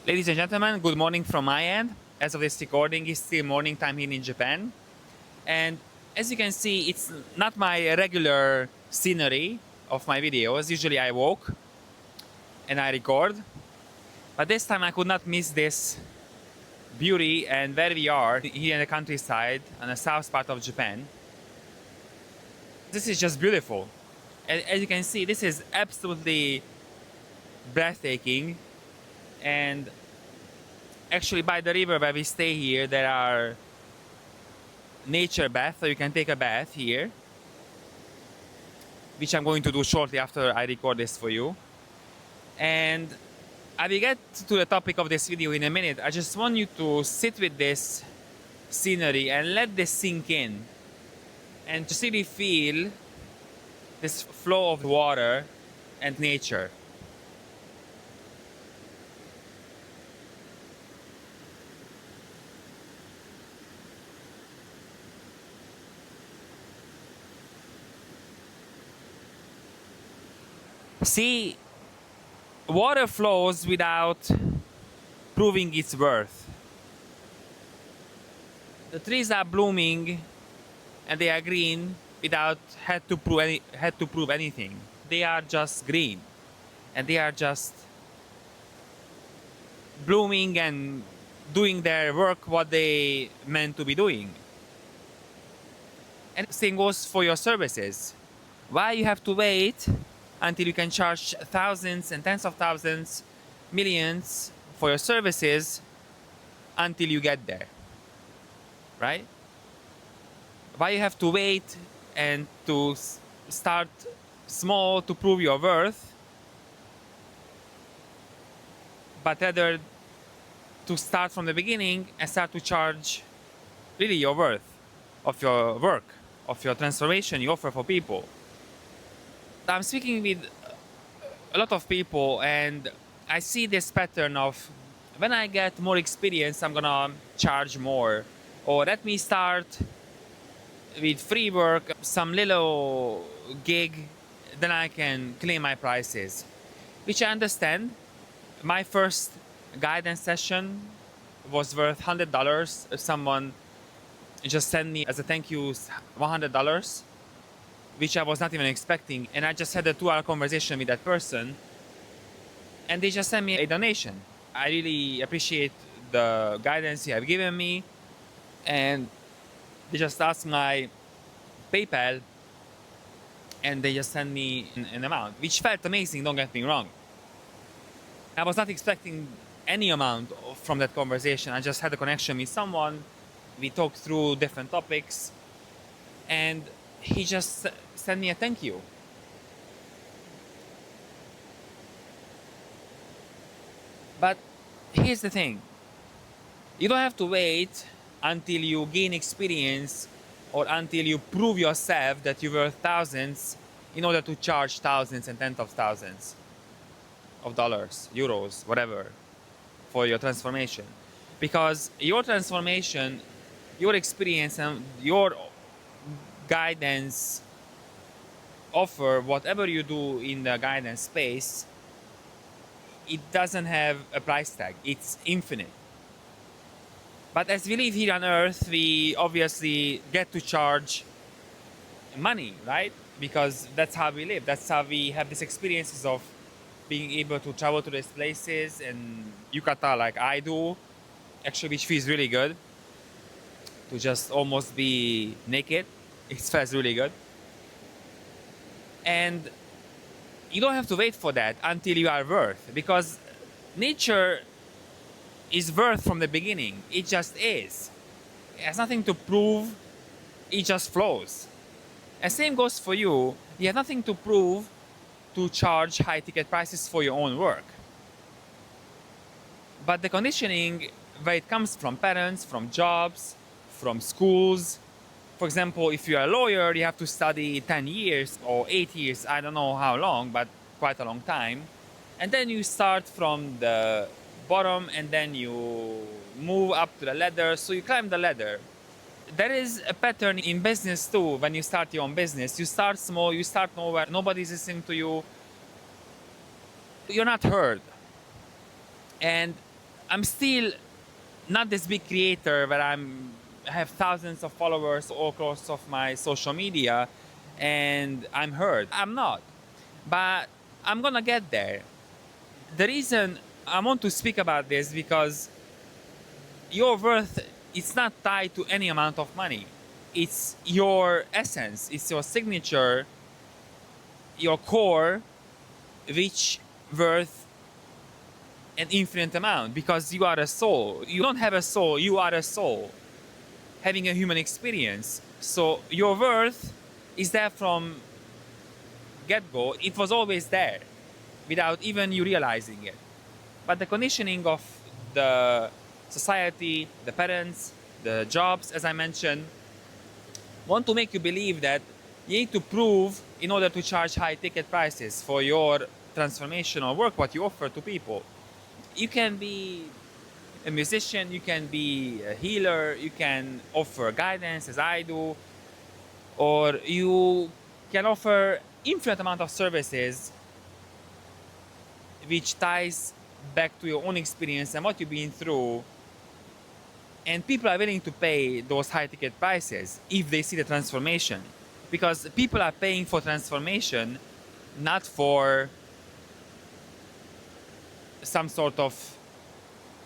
Ladies and gentlemen, good morning from my end. As of this recording, it's still morning time here in Japan. And as you can see, it's not my regular scenery of my videos. Usually I walk and I record. But this time I could not miss this beauty and where we are here in the countryside on the south part of Japan. This is just beautiful. As you can see, this is absolutely breathtaking. And actually by the river where we stay here, there are nature bath, so you can take a bath here, which I'm going to do shortly after I record this for you. And I will get to the topic of this video in a minute. I just want you to sit with this scenery and let this sink in and just really feel this flow of water and nature. See, water flows without proving its worth. The trees are blooming and they are green without had to prove anything. They are just green and they are just blooming and doing their work what they meant to be doing. And the same goes for your services. Why you have to wait until you can charge thousands and tens of thousands, millions for your services until you get there, right? Why you have to wait and to start small to prove your worth, but rather to start from the beginning and start to charge really your worth of your work, of your transformation you offer for people. I'm speaking with a lot of people and I see this pattern of when I get more experience, I'm gonna charge more. Or let me start with free work, some little gig, then I can claim my prices. Which I understand. My first guidance session was worth $100. If someone just sent me as a thank you $100, which I was not even expecting. And I just had a 2-hour conversation with that person and they just sent me a donation. I really appreciate the guidance you have given me. And they just asked my PayPal and they just sent me an amount, which felt amazing, don't get me wrong. I was not expecting any amount from that conversation. I just had a connection with someone. We talked through different topics and he just sent me a thank you. But here's the thing. You don't have to wait until you gain experience or until you prove yourself that you're worth thousands in order to charge thousands and tens of thousands of dollars, euros, whatever, for your transformation. Because your transformation, your experience and your guidance offer, whatever you do in the guidance space, it doesn't have a price tag. It's infinite. But as we live here on earth, we obviously get to charge money, right? Because that's how we live. That's how we have these experiences of being able to travel to these places and yukata like I do, actually, which feels really good. To just almost be naked. It feels really good. And you don't have to wait for that until you are worth, because nature is worth from the beginning. It just is. It has nothing to prove. It just flows. And same goes for you. You have nothing to prove to charge high ticket prices for your own work. But the conditioning, where it comes from parents, from jobs, from schools. For example, if you're a lawyer, you have to study 10 years or 8 years, I don't know how long, but quite a long time. And then you start from the bottom and then you move up to the ladder, so you climb the ladder. There is a pattern in business too. When you start your own business, you start small, you start nowhere, nobody's listening to you, you're not heard. And I'm still not this big creator where I have thousands of followers all across of my social media and I'm heard. I'm not. But I'm gonna get there. The reason I want to speak about this because your worth is not tied to any amount of money. It's your essence, it's your signature, your core, which worth an infinite amount because you are a soul. You don't have a soul, you are a soul having a human experience. So your worth is there from get-go. It was always there without even you realizing it. But the conditioning of the society, the parents, the jobs, as I mentioned, want to make you believe that you need to prove in order to charge high ticket prices for your transformational work, what you offer to people. You can be a musician, you can be a healer, you can offer guidance as I do, or you can offer infinite amount of services which ties back to your own experience and what you've been through. And people are willing to pay those high ticket prices if they see the transformation. Because people are paying for transformation, not for some sort of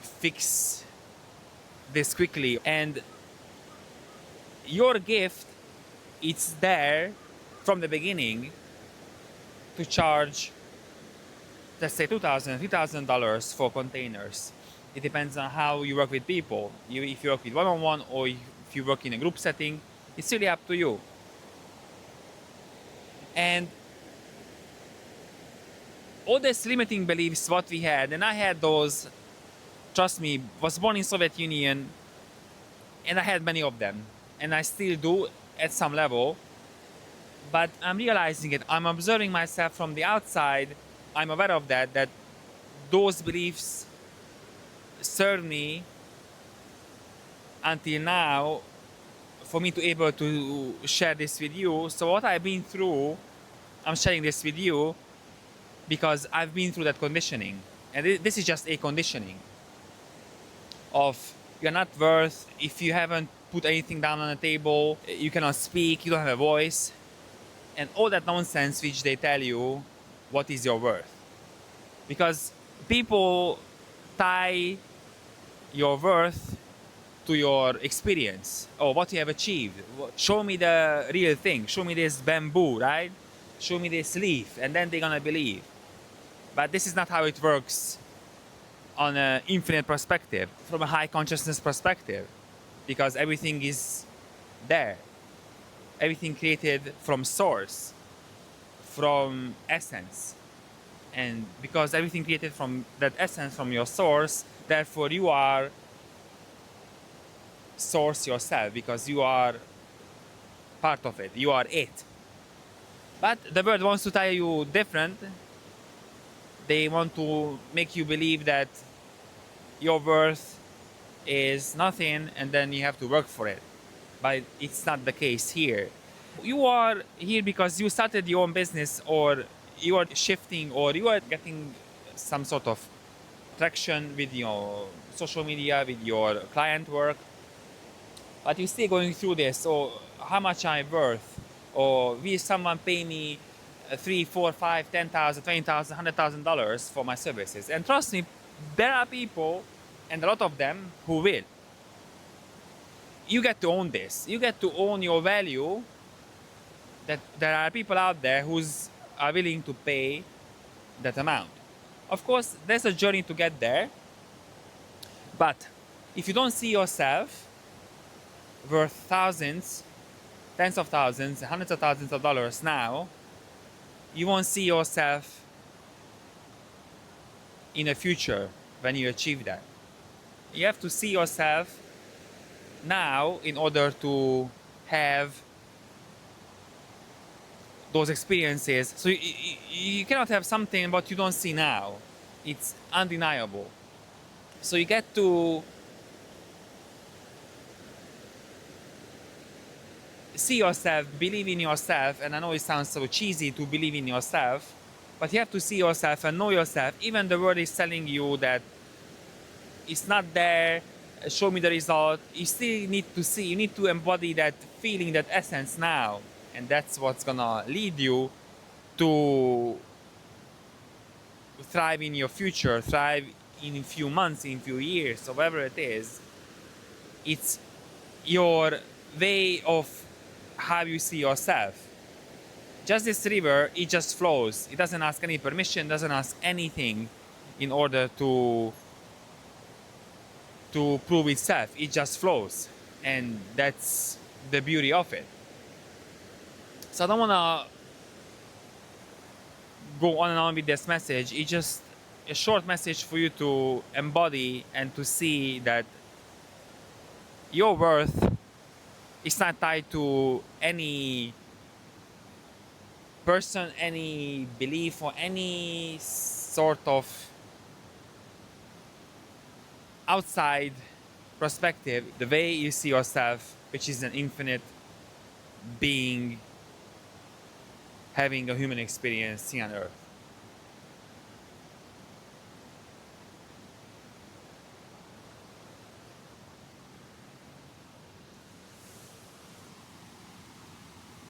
fix this quickly. And your gift, it's there from the beginning to charge, let's say $2,000, $3,000 for containers. It depends on how you work with people. If you work with one-on-one or if you work in a group setting, it's really up to you. And all these limiting beliefs, what we had, and I had those, trust me, was born in Soviet Union, and I had many of them, and I still do at some level, but I'm realizing it. I'm observing myself from the outside. I'm aware of that those beliefs serve me until now for me to able to share this with you. So what I've been through, I'm sharing this with you because I've been through that conditioning. And this is just a conditioning of you're not worth, if you haven't put anything down on the table, you cannot speak, you don't have a voice, and all that nonsense which they tell you what is your worth. Because people tie your worth to your experience or what you have achieved. Show me the real thing. Show me this bamboo, right? Show me this leaf, and then they're gonna believe. But this is not how it works on an infinite perspective, from a high consciousness perspective, because everything is there. Everything created from source, from essence. And because everything created from that essence, from your source, therefore you are source yourself, because you are part of it, you are it. But the world wants to tell you different. They want to make you believe that your worth is nothing and then you have to work for it. But it's not the case here. You are here because you started your own business, or you are shifting, or you are getting some sort of traction with your social media, with your client work. But you're still going through this, or how much I'm worth, or will someone pay me $3, $4, $5, $10,000, $20,000, $100,000 for my services? And trust me, there are people, and a lot of them, who will. You get to own this. You get to own your value. That there are people out there who are willing to pay that amount. Of course, there's a journey to get there. But if you don't see yourself worth thousands, tens of thousands, hundreds of thousands of dollars now, you won't see yourself in the future when you achieve that. You have to see yourself now in order to have those experiences. So you cannot have something what you don't see now. It's undeniable. So you get to see yourself, believe in yourself, and I know it sounds so cheesy to believe in yourself, but you have to see yourself and know yourself. Even the world is telling you that it's not there, show me the result. You still need to see, you need to embody that feeling, that essence now. And that's what's gonna lead you to thrive in your future, thrive in a few months, in a few years, or whatever it is. It's your way of how you see yourself. Just this river, it just flows. It doesn't ask any permission, doesn't ask anything in order to prove itself. It just flows. And that's the beauty of it. So I don't wanna go on and on with this message. It's just a short message for you to embody and to see that your worth is not tied to any person, any belief, or any sort of outside perspective. The way you see yourself, which is an infinite being having a human experience here on earth.